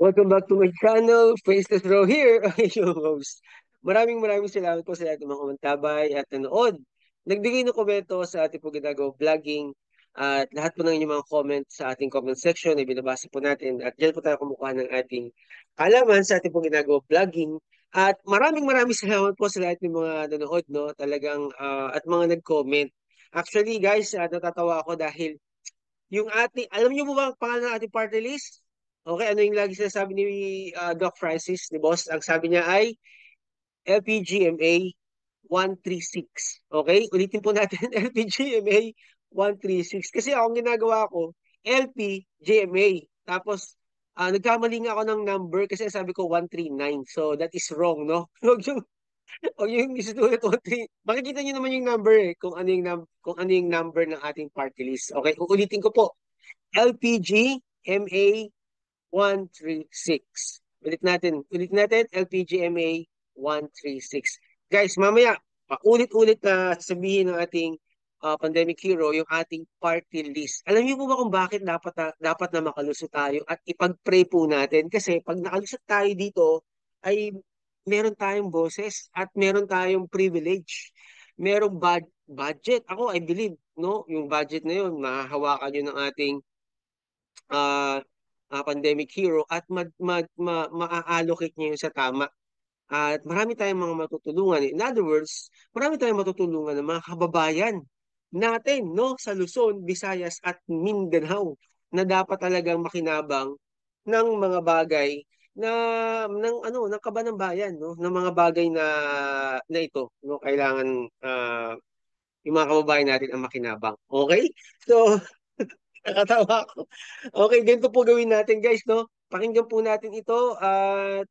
Welcome back to my channel, Faceless Row here, ang inyong host. Maraming salamat po sa lahat ng mga kumantabay at nanood. Nagbigay ng komento sa ating po ginagawa vlogging at lahat po ng inyong mga comment sa ating comment section ay binabasa po natin at dyan po tayo kumukuha ng ating kalaman sa ating po ginagawa vlogging. At maraming salamat po sa lahat ng mga nanood, no? Talagang, at mga nag-comment. Actually, guys, natatawa ako dahil yung ating, alam niyo mo ba ang pangalan ng ating party list? Okay, ano yung lagi sinasabi ni Doc Francis, ni Boss? Ang sabi niya ay LPGMA 136. Okay, ulitin po natin LPGMA 136. Kasi ako ang ginagawa ko, LPGMA. Tapos, nagkamali nga ako ng number kasi sabi ko 139. So, that is wrong, no? Huwag yung isusulat 13. Makikita niyo naman yung number kung ano yung, kung ano yung number ng ating party list. Okay, uulitin ko po. LPGMA 136. Ulit natin, LPGMA 136. Guys, mamaya, paulit-ulit na sabihin ng ating pandemic hero yung ating party list. Alam niyo po ba kung bakit dapat na makalusot tayo at ipag-pray po natin? Kasi pag nakalusot tayo dito, ay meron tayong boses at meron tayong privilege. Merong budget. Ako, I believe, no? Yung budget na yun, mahahawakan yun ng ating ah pandemic hero at ma-allocate niya yun sa tama. At marami tayong mga matutulungan. In other words, marami tayong matutulungan ng mga kababayan natin, no, sa Luzon, Visayas at Mindanao na dapat talagang makinabang ng mga bagay na ng kaba ng bayan, no, ng mga bagay na ito, no, kailangan yung mga kababayan natin ang makinabang. Okay? So, nakatawa ako. Okay, ganito po gawin natin guys, no? Pakinggan po natin ito at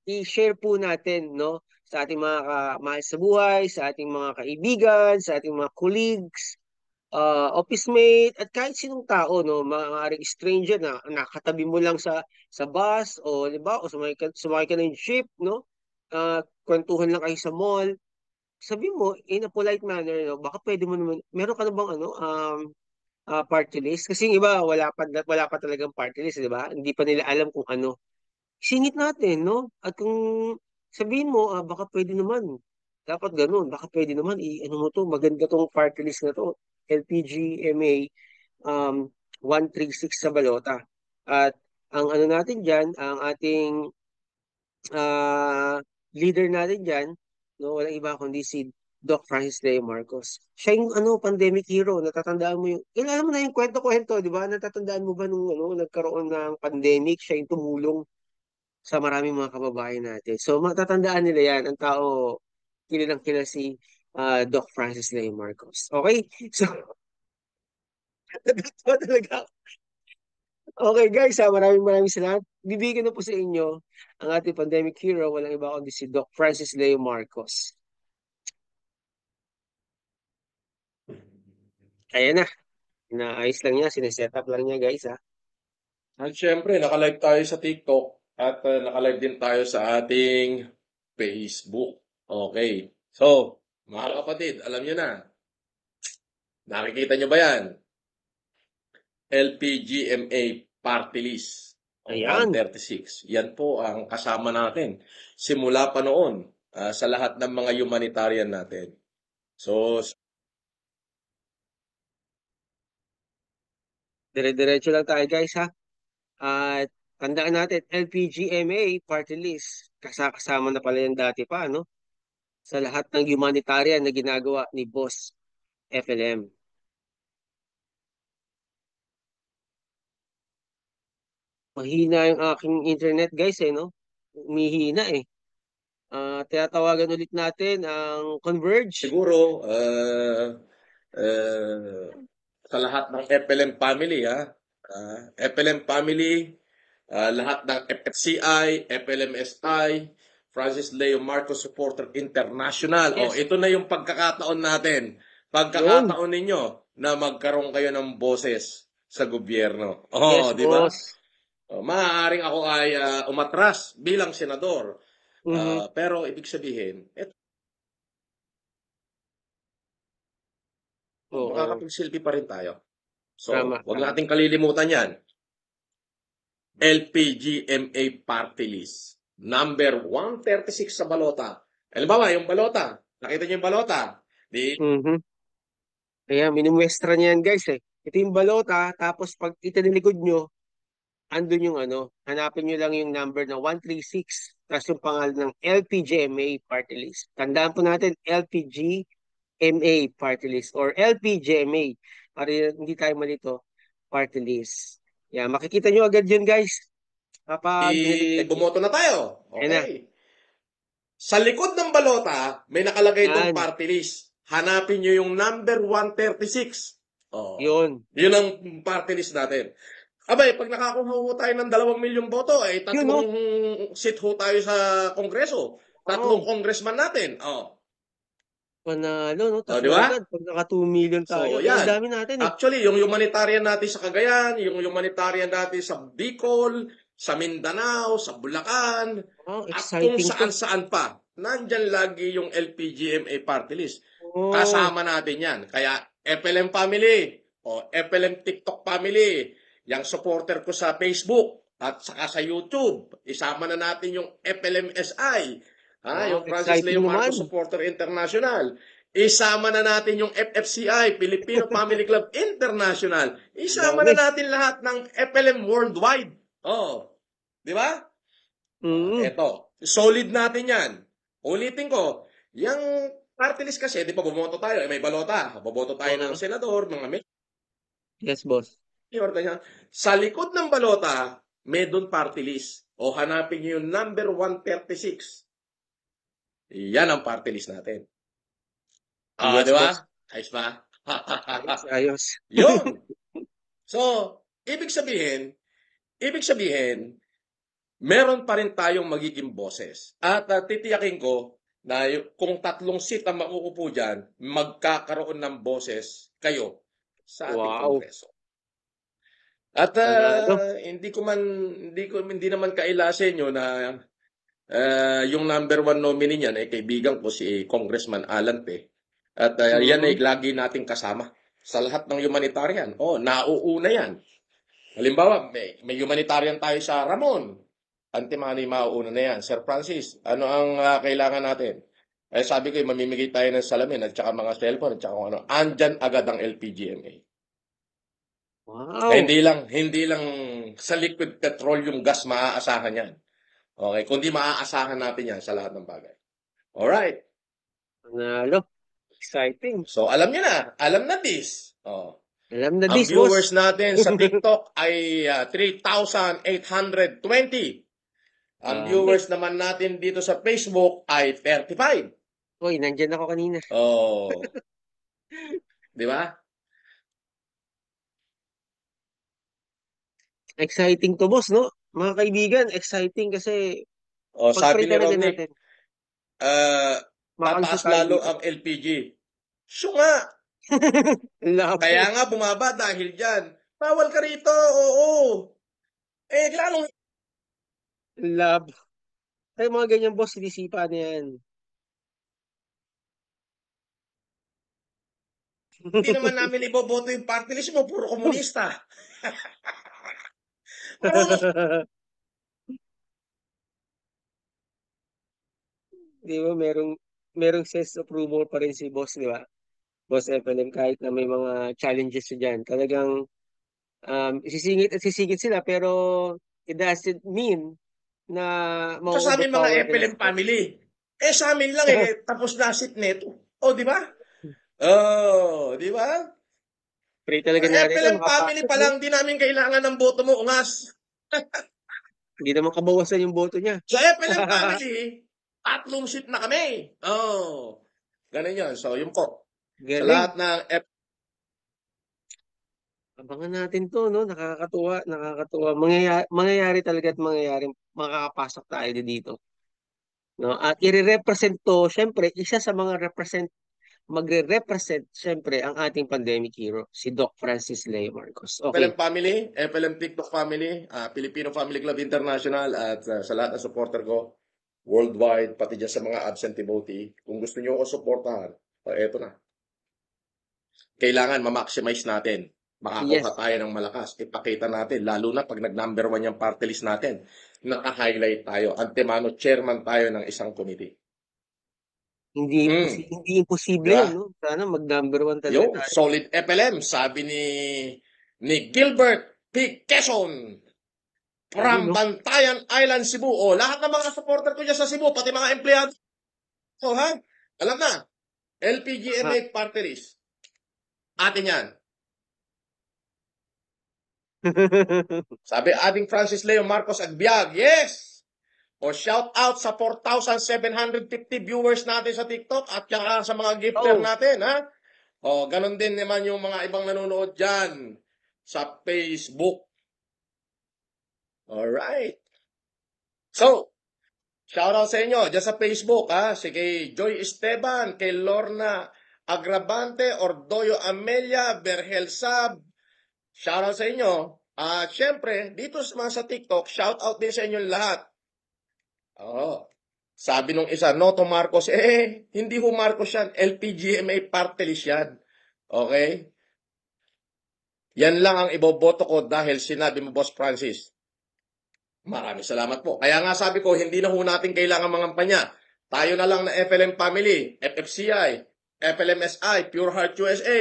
i-share po natin, no? Sa ating mga kamahal sa buhay, sa ating mga kaibigan, sa ating mga colleagues, office mate, at kahit sinong tao, no? Maaaring stranger na nakatabi mo lang sa bus, o di ba? O sumakay ka ng jeep, no? Kwentuhan lang kayo sa mall. Sabi mo, in a polite manner, no? Baka pwede mo naman, meron ka na bang party list. Kasi yung iba, wala pa talagang party list, di ba? Hindi pa nila alam kung ano. Singit natin, no? At kung sabihin mo, baka pwede naman. Dapat ganun. Baka pwede naman, ano mo to, maganda tong party list na to. LPGMA 136 sa balota. At ang ano natin dyan, ang ating ah, leader natin dyan, no, walang iba kundi si Doc Francis Leo Marcos. Siya yung pandemic hero. Natatandaan mo yung, alam mo na yung kwento-kwento, di ba? Natatandaan mo ba nung nagkaroon ng pandemic, siya yung tumulong sa maraming mga kababayan natin. So, matatandaan nila yan. Ang tao, kilalang kila si Doc Francis Leo Marcos. Okay? So, natutuwa talaga ako. Okay guys, maraming salamat. Bibigyan na po sa inyo ang ating pandemic hero, walang iba kundi si Doc Francis Leo Marcos. Ayan na, inaayos lang niya, sineset up lang niya guys ha. At syempre, naka-live tayo sa TikTok at naka-live din tayo sa ating Facebook. Okay. So, mga kapatid, alam nyo na. Nakikita nyo ba yan? LPGMA Party List o Ayan, 136. Yan po ang kasama natin. Simula pa noon sa lahat ng mga humanitarian natin. So, dire-diretso lang tayo guys ha. At tandaan natin, LPGMA party list. Kasama na pala yan dati pa, no? Sa lahat ng humanitarian na ginagawa ni Boss FLM. Mahina yung aking internet guys eh, no? Umihina eh. Tinatawagan ulit natin ang Converge. siguro, uh, sa lahat ng FLM family, ha? FLM family, lahat ng FFCI, FLMSI, Francis Leo Marcos Supporter International. O, Yes, ito na yung pagkakataon natin. yun. Pagkakataon ninyo na magkaroon kayo ng boses sa gobyerno. Yes, Oh, di ba? boss. Maaaring ako ay umatras bilang senador. Mhm. Pero ibig sabihin, Oo, makakapagsilbi pa rin tayo. So, tama, wag tama. nating kalilimutan yan. LPGMA party list. Number 136 sa balota. Halimbawa, yung balota. Nakita niyo yung balota? Di, Mhm. Kaya minumuestra niya yan guys eh. Ito yung balota, tapos pag itinilikod nyo, andun yung ano, hanapin nyo lang yung number na 136, tapos yung pangalan ng LPGMA party list. Tandaan po natin, LPGMA party list or LPGMA para hindi tayo malito, party list. Yan, makikita nyo agad yun guys kapag diniligtad nyo. bumoto na tayo. Yan na, Okay. Sa likod ng balota, may nakalagay itong yan, party list. Hanapin nyo yung number 136. Oh, yun. yun ang party list natin. Abay, pag nakakuha ho tayo ng 2 milyong boto, ay Yun no? 3 seat ho tayo sa Kongreso. 3 Oo, congressman natin. Oh. panalo no? Oh, di Tatlo ba? agad pag naka 2 million tayo. So, Eh, ang yan. dami natin eh. Actually, yung humanitarian natin sa Cagayan, yung humanitarian natin sa Bicol, sa Mindanao, sa Bulacan, Oh, at kung exciting to. saan-saan pa, nandyan lagi yung LPGMA party list. Oh, Kasama natin yan. Kaya, FLM family, o FLM TikTok family, yung supporter ko sa Facebook, at saka sa YouTube, isama na natin yung FLMSI, wow, yung Francis Leo exciting Marcos naman. Supporter International. Isama na natin yung FFCI, Filipino Family Club International. Ang Isama dami. na natin lahat ng FLM Worldwide. Oh, di ba? Mm, Eto, solid natin yan. Ulitin ko, yung party list kasi, di ba bumoto tayo, may balota. Boboto tayo ng oo. senador, mga Yes, boss. mayor, ganyan. Sa likod ng balota, may doon party list. O hanapin nyo yung number 136. Yan ang party list natin. Di Yes, ba? boss. Ayos ba? Ayos, ayos. Yun. So, ibig sabihin, meron pa rin tayong magiging boses. At titiyakin ko na kung 3 seat ang makuupo dyan, magkakaroon ng boses kayo sa ating Wow. kongreso. At Panalo. hindi naman kaila sa inyo na yung number 1 nominee niyan ay kaibigan ko si Congressman Alan Pe. At yan ay Mm, lagi nating kasama sa lahat ng humanitarian. Oh, nauuna yan. Halimbawa, may humanitarian tayo sa Ramon. Antimani, mauuna na yan. Sir Francis, ano ang kailangan natin? Eh sabi ko, mamimigay tayo ng salamin at saka mga cellphone at saka kung ano. Andyan agad ang LPGMA. wow. Hindi lang sa liquid petroleum gas maaasahan yan. Okay, kundi maaasahan natin yan sa lahat ng bagay. Alright. Panalo. Exciting. So, alam na this. Oh. Alam na Ang this, boss. viewers natin sa TikTok ay 3,820. Ang Dami. viewers naman natin dito sa Facebook ay 35. Uy, nandyan ako kanina. Oh, di ba? Exciting to, boss, no? Mga kaibigan, exciting kasi Oh, sabi pag-pray ni talaga Ronnie, natin. uh, Makalso tataas tayo lalo dito. ang LPG. So nga, kaya Labo. nga bumaba dahil dyan. Bawal ka rito, oo. Eh, lalong Labo. Ay, mga ganyan, boss, sinisipa na yan. hindi naman namin iboboto yung party list mo, puro komunista. Puro, Di ba, merong sense of approval pa rin si boss, di ba? Boss FLM, kahit na may mga challenges siya dyan. Talagang isisingit at sisingit sila, pero it doesn't mean na ito sa amin mga ma-overpower ka na FLM si boss. family. Eh, sa amin lang tapos na sit neto. O, di ba? Oh, di ba? Pray talaga Ang natin na FLM family makapasok, pa no? lang, di namin kailangan ng boto mo, ungas. Hindi naman kabawasan yung boto niya. Sa FLM family, 3 seat na kami. Oh, ganun yun. So, yun po. Sa Galing. lahat ng Abangan natin to, no? Nakakatuwa, nakakatuwa. Mangyayari talaga at mangyayari. Makakapasok tayo dito. No? At i-represent to, syempre, isa sa mga magre-represent, syempre, ang ating pandemic hero, si Doc Francis Leo Marcos. FLM Okay. family, FLM TikTok family, Filipino Family Club International, at sa lahat ng supporter ko, worldwide, pati dyan sa mga absentee votee, kung gusto nyo ako supportahan, eto na. Kailangan ma-maximize natin makakuha Yes. tayo ng malakas. Ipakita natin, lalo na pag nag-number one yung party list natin. Naka-highlight tayo. Antemano, chairman tayo ng isang committee. Hindi Di imposible ba? yun, no? Sana mag-number one talaga Yo, tayo. solid FLM, sabi ni Gilbert P. Quezon Ayun, from no? Bantayan Island, Cebu. O, lahat ng mga supporter ko dyan sa Cebu, pati mga empleyado. So, ha? Alam na, Ha. LPGMA party list. Atin yan. Sabi ating Francis Leo Marcos Agbiag, yes! O shout out sa 4,750 viewers natin sa TikTok at saka sa mga gifter Oh, natin, ha? O, ganun din naman yung mga ibang nanonood dyan sa Facebook. Alright. So, shout out sa inyo dyan sa Facebook, ha? Si kay Joy Esteban, kay Lorna Agravante, Ordoyo Amelia, Berhel Sab. Shout out sa inyo. At syempre, dito sa TikTok, shout out din sa inyo lahat. Oo. Sabi nung isa, Noto Marcos, hindi ho Marcos yan. LPGMA party list yan. Okay? Yan lang ang iboboto ko dahil sinabi mo, Boss Francis. Maraming salamat po. Kaya nga sabi ko, hindi na ho natin kailangan mangampanya. Tayo na lang na FLM Family, FFCI, FLMSI, Pure Heart USA,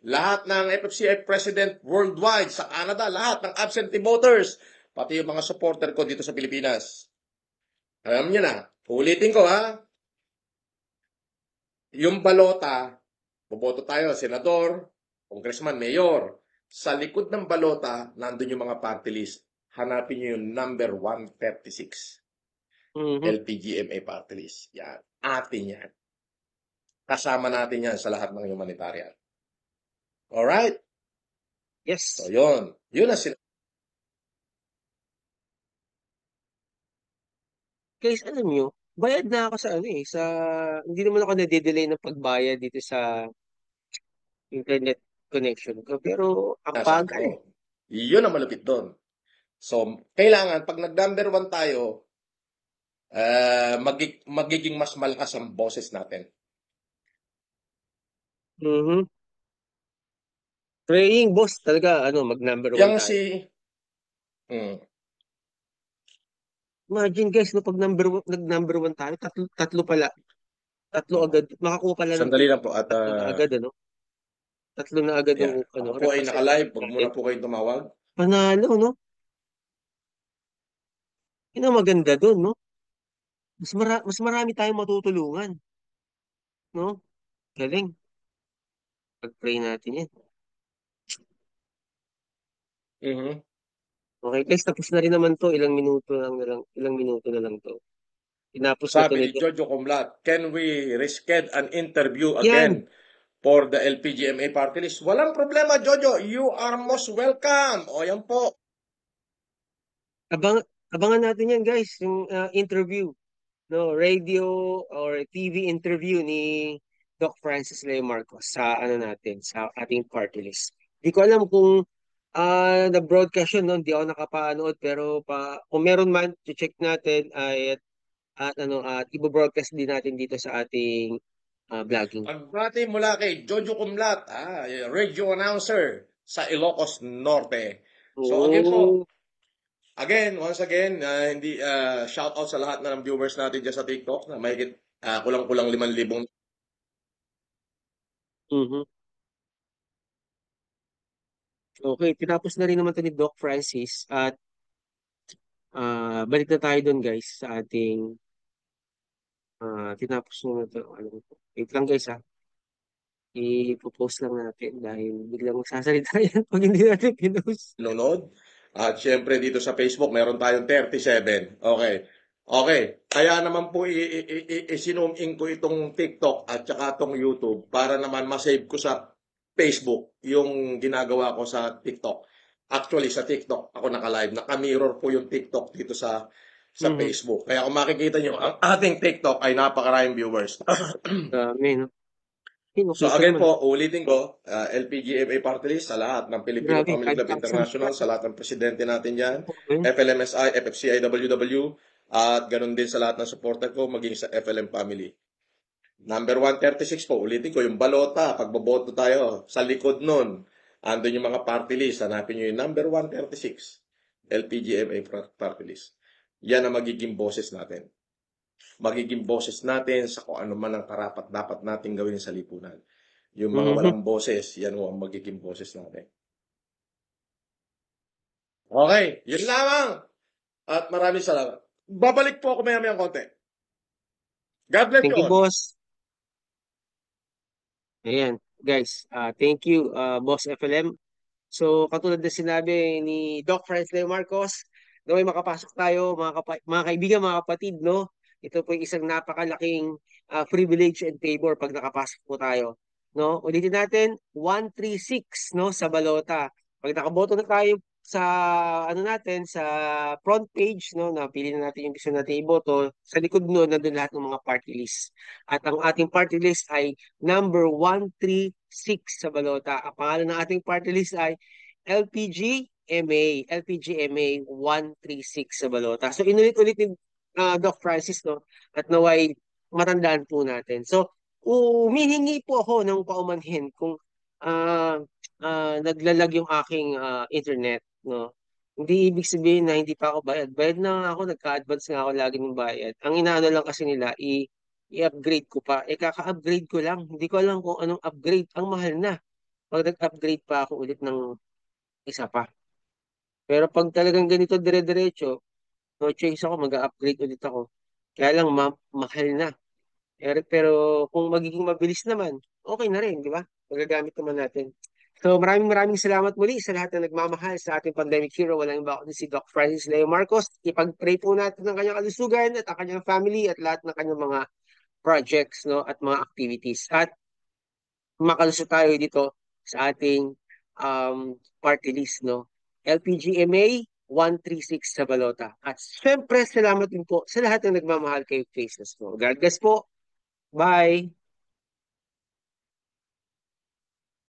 lahat ng FFCI President worldwide, sa Canada, lahat ng absentee voters, pati yung mga supporter ko dito sa Pilipinas. Alam niyo na, ulitin ko ha, yung balota, boboto tayo, senador, congressman, mayor. Sa likod ng balota, nandun yung mga party list. Hanapin niyo yung number 136. mhm. LPGMA party list. Yan. Atin yan. Kasama natin yan sa lahat ng humanitarian. Alright? So, Yes. yun. Yun ang Guys, alam nyo, bayad na ako sa ano eh, hindi naman ako nade-delay ng pagbayad dito sa internet connection ko. Pero, ang sinasabi bagal ko. eh. Yun ang malupit doon. So, kailangan, pag nag-number one tayo, magiging mas malakas ang boses natin. Mhm. Praying, boss, talaga, mag-number one Yang tayo. si, hmm, Imagine guys, no, pag nag-number one tayo, tatlo pala. Tatlo agad. Makakuha pala ng sandali lang po at tatlo na agad, ano? Tatlo na agad yeah, ang ako po ay naka-live. representative Huwag natin. muna po kayong tumawag. Panalo, no? Yun ang maganda doon, no? Mas marami tayong matutulungan, no? Galing. Pag-pray natin yan. Mhm. Okay, guys, tapos na rin naman to. Ilang minuto na lang to. Tinapos na to Sabi ni ni Doc. Jojo Comlat, can we reschedule an interview again Yan! for the LPGMA party list? Walang problema, Jojo. You are most welcome. O, yan po. Abang, abangan natin yan, guys. Yung interview. No, radio or TV interview ni Doc Francis Leo Marcos sa sa ating party list. Di ko alam kung na-broadcast yun, no? Hindi ako nakapanood pero kung meron man, check natin at i-broadcast din natin dito sa ating vlogging. Ang bati mula kay Jojo Comlat, radio announcer sa Ilocos Norte. So, Oh, once again, hindi shout out sa lahat na ng viewers natin dyan sa TikTok na may kulang-kulang 5,000. mhm. Okay, tinapos na rin naman to ni Doc Francis at balik na tayo doon guys sa ating tinapos na to. Wait lang guys ha. I-post lang natin dahil biglang magsasalita yan pag hindi natin pinost. Nunod. At syempre dito sa Facebook, meron tayong 37. Okay. Okay. Kaya naman po i-zoom in ko itong TikTok at saka itong YouTube para naman masave ko sa Facebook yung ginagawa ko sa TikTok. Actually, sa TikTok, ako naka-live. Naka-mirror po yung TikTok dito sa Mhm. Facebook. Kaya kung makikita nyo, ang ating TikTok ay napakaraming viewers. Dami, no? Ay, So nakita again naman. po, ulitin ko, LPGMA party list sa lahat ng Filipino Grabe, Family Club 5,000 International, plus. sa lahat ng presidente natin dyan, Okay. FLMSI, FFCI, WW, at ganun din sa lahat ng supporter ko, maging sa FLM family. Number 136 po, ulitin ko, yung balota, pagboboto tayo, sa likod nun, Andun yung mga party list. Hanapin nyo yung number 136. LPGMA party list. Yan ang magiging boses natin. Magiging boses natin sa kung ano man ang karapat dapat natin gawin sa lipunan. Yung mga Mhm. walang boses, yan ang magiging boses natin. Okay, yun lamang. At maraming salamat. Babalik po ako maya-maya konti. God bless you Thank you, all. boss. Ayan, guys. Thank you, Boss FLM. So, katulad na sinabi ni Doc Franz Leo Marcos, na may makapasok tayo, mga kaibigan, mga kapatid, no? Ito po yung isang napakalaking privilege and favor pag nakapasok po tayo. No? Ulitin natin, 136, no, sa balota. Pag nakaboto na tayo sa ano natin sa front page, no, napili na natin yung gusto natin iboto, sa likod no nandun lahat ng mga party list. At ang ating party list ay number 136 sa balota. Ang pangalan ng ating party list ay LPGMA 136 sa balota. So inulit-ulit ni Doc Francis, no, at naway matandaan po natin. So humihingi po ako ng paumanhin kung ah naglalag yung aking internet, no. Hindi ibig sabihin na hindi pa ako bayad. Bayad na nga ako, nagka-advance nga ako lagi ng bayad. Ang inaano lang kasi nila, i-upgrade ko pa. Eh, kaka-upgrade ko lang. Hindi ko alam kung anong upgrade. Ang mahal na. Pag nag-upgrade pa ako ulit ng isa pa. Pero pag talagang ganito dire-diretso, no choice ako, mag-upgrade ulit ako. Kaya lang, mahal na. Pero kung magiging mabilis naman, okay na rin, di ba? Magagamit naman natin. So maraming maraming salamat muli sa lahat na nagmamahal sa ating pandemic hero. Walang iba kundi si Doc Francis Leo Marcos. Ipag-pray po natin ang kanyang kalusugan at ang kanyang family at lahat ng kanyang mga projects, no, at mga activities. At makalusot tayo dito sa ating party list, no. LPGMA 136 sa balota. At syempre, salamat din po sa lahat ng nagmamahal kay Faceless, no. God bless po. Bye!